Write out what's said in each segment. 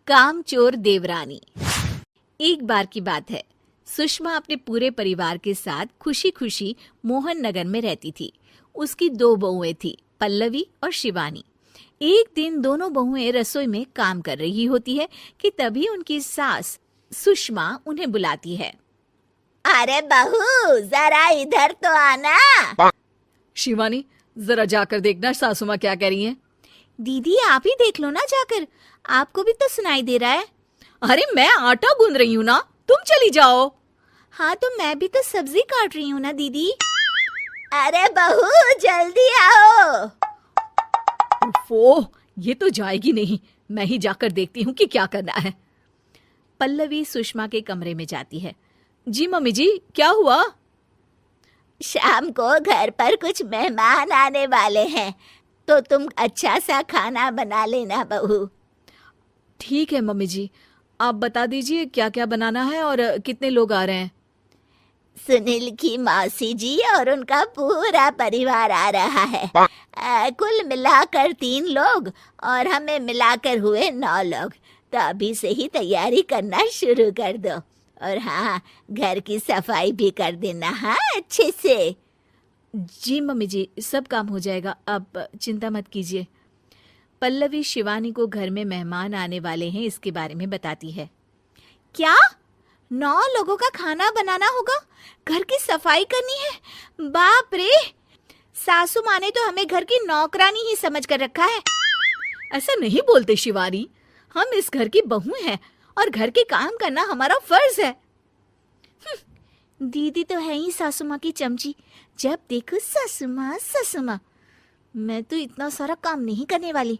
कामचोर देवरानी। एक बार की बात है, सुषमा अपने पूरे परिवार के साथ खुशी खुशी मोहन नगर में रहती थी। उसकी 2 बहुएं थी, पल्लवी और शिवानी। एक दिन दोनों बहुएं रसोई में काम कर रही होती है कि तभी उनकी सास सुषमा उन्हें बुलाती है। अरे बहू, जरा इधर तो आना। शिवानी, जरा जाकर देखना सासू माँ क्या कह रही हैं। दीदी आप ही देख लो ना जाकर, आपको भी तो सुनाई दे रहा है। अरे मैं आटा गूंद रही हूँ ना, तुम चली जाओ। हाँ तो मैं भी तो सब्जी काट रही हूँ ना दीदी। अरे बहू जल्दी आओ। ओह, ये तो जाएगी नहीं, मैं ही जाकर देखती हूँ कि क्या करना है। पल्लवी सुषमा के कमरे में जाती है। जी मम्मी जी, क्या हुआ? शाम को घर पर कुछ मेहमान आने वाले हैं, तो तुम अच्छा सा खाना बना लेना बहू। ठीक है मम्मी जी, आप बता दीजिए क्या क्या बनाना है और कितने लोग आ रहे हैं। सुनील की मौसी जी और उनका पूरा परिवार आ रहा है। कुल मिलाकर 3 लोग और हमें मिलाकर हुए 9 लोग। तो अभी से ही तैयारी करना शुरू कर दो। और हाँ, घर की सफाई भी कर देना, हाँ अच्छे से। जी मम्मी जी, सब काम हो जाएगा, आप चिंता मत कीजिए। पल्लवी शिवानी को घर में मेहमान आने वाले हैं इसके बारे में बताती है। क्या 9 लोगों का खाना बनाना होगा, घर की सफाई करनी है? बाप रे, सासू माँ ने तो हमें घर की नौकरानी ही समझ कर रखा है। ऐसा नहीं बोलते शिवानी, हम इस घर की बहू हैं और घर के काम करना हमारा फर्ज है। दीदी तो है ही सासू माँ की चमची, जब देखो सासू माँ सासू माँ। मैं तो इतना सारा काम नहीं करने वाली।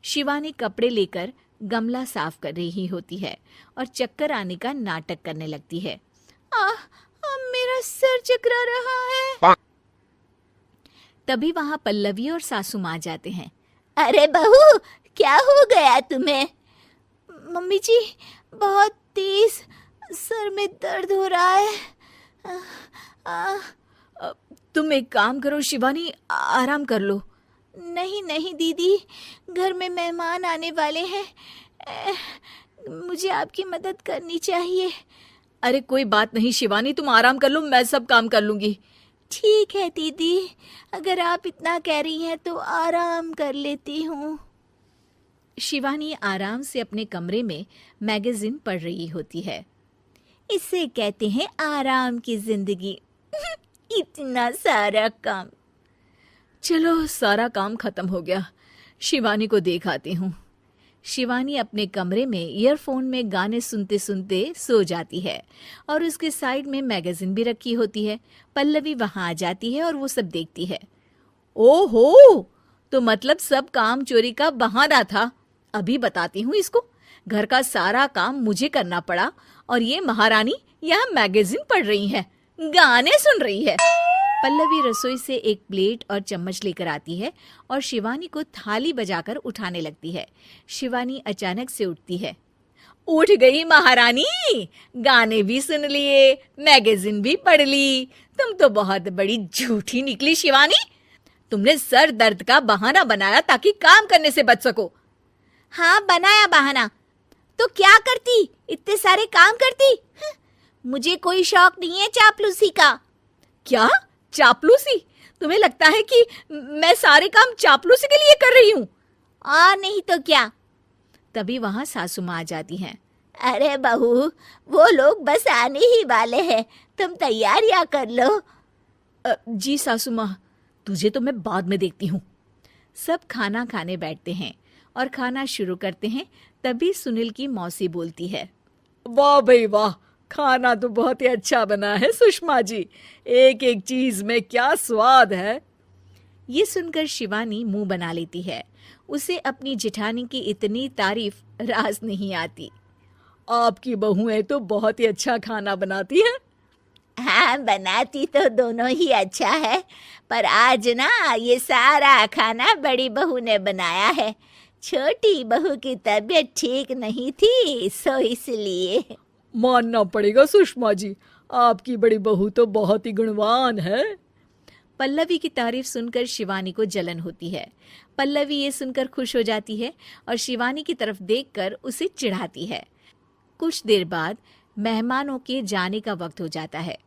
शिवानी कपड़े लेकर गमला साफ कर रही होती है और चक्कर आने का नाटक करने लगती है। मेरा सर चकरा रहा है। तभी वहां पल्लवी और सासू माँ जाते हैं। अरे बहू, क्या हो गया तुम्हें? मम्मी जी, बहुत तेज सर में दर्द हो रहा है। तुम एक काम करो शिवानी, आराम कर लो। नहीं नहीं दीदी, घर में मेहमान आने वाले हैं, मुझे आपकी मदद करनी चाहिए। अरे कोई बात नहीं शिवानी, तुम आराम कर लो, मैं सब काम कर लूंगी। ठीक है दीदी, अगर आप इतना कह रही हैं तो आराम कर लेती हूँ। शिवानी आराम से अपने कमरे में मैगजीन पढ़ रही होती है। इसे कहते हैं आराम की जिंदगी। इतना सारा काम। चलो सारा काम खत्म हो गया, शिवानी को देख आती हूँ। शिवानी अपने कमरे में ईयरफोन में गाने सुनते सुनते सो जाती है और उसके साइड में मैगजीन भी रखी होती है। पल्लवी वहां आ जाती है और वो सब देखती है। ओहो, तो मतलब सब काम चोरी का बहाना था। अभी बताती हूँ इसको। घर का सारा काम मुझे करना पड़ा और ये महारानी यहाँ मैगजीन पढ़ रही है, गाने सुन रही है। पल्लवी रसोई से एक प्लेट और चम्मच लेकर आती है और शिवानी को थाली बजाकर उठाने लगती है। शिवानी अचानक से उठती है। उठ गई महारानी, गाने भी सुन लिए, मैगजीन भी पढ़ ली। तुम तो बहुत बड़ी झूठी निकली शिवानी। तुमने सर दर्द का बहाना बनाया ताकि काम करने से बच सको। हाँ बनाया बहाना, तो क्या करती, इतने सारे काम करती। मुझे कोई शौक नहीं है चापलूसी का। क्या चापलूसी? तुम्हें लगता है कि मैं सारे काम चापलूसी के लिए कर रही हूँ? और नहीं तो क्या। तभी वहां सासू माँ आ जाती हैं। अरे बहू, वो लोग बस आने ही वाले हैं, तुम तैयारियां कर लो। जी सासू माँ, तुझे तो मैं बाद में देखती हूँ। सब खाना खाने बैठते हैं और खाना शुरू करते हैं। तभी सुनील की मौसी बोलती है। वाह भाई वाह, खाना तो बहुत ही अच्छा बना है सुषमा जी, एक एक चीज में क्या स्वाद है। ये सुनकर शिवानी मुंह बना लेती है। उसे अपनी जेठानी की इतनी तारीफ रास नहीं आती। आपकी बहुएं तो बहुत ही अच्छा खाना बनाती हैं। हाँ बनाती तो दोनों ही अच्छा है, पर आज ना ये सारा खाना बड़ी बहू ने बनाया है। छोटी बहू की तबीयत ठीक नहीं थी, सो इसलिए। मानना पड़ेगा सुषमा जी, आपकी बड़ी बहू तो बहुत ही गुणवान है। पल्लवी की तारीफ सुनकर शिवानी को जलन होती है। पल्लवी ये सुनकर खुश हो जाती है और शिवानी की तरफ देखकर उसे चिढ़ाती है। कुछ देर बाद मेहमानों के जाने का वक्त हो जाता है।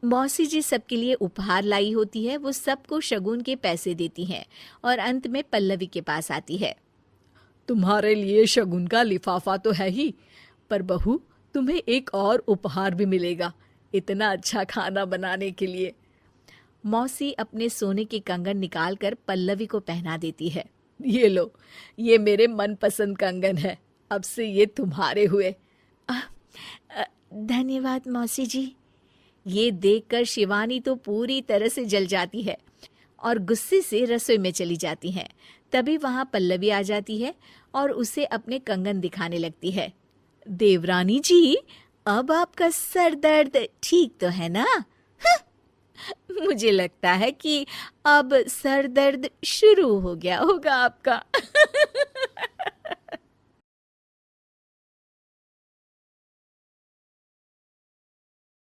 मौसी जी सबके लिए उपहार लाई होती है। वो सबको शगुन के पैसे देती हैं और अंत में पल्लवी के पास आती है। तुम्हारे लिए शगुन का लिफाफा तो है ही, पर बहू तुम्हें एक और उपहार भी मिलेगा इतना अच्छा खाना बनाने के लिए। मौसी अपने सोने के कंगन निकालकर पल्लवी को पहना देती है। ये लो, ये मेरे मनपसंद कंगन है, अब से ये तुम्हारे हुए। धन्यवाद मौसी जी। ये देखकर शिवानी तो पूरी तरह से जल जाती है और गुस्से से रसोई में चली जाती है। तभी वहां पल्लवी आ जाती है और उसे अपने कंगन दिखाने लगती है। देवरानी जी, अब आपका सर दर्द ठीक तो है ना? मुझे लगता है कि अब सर दर्द शुरू हो गया होगा आपका।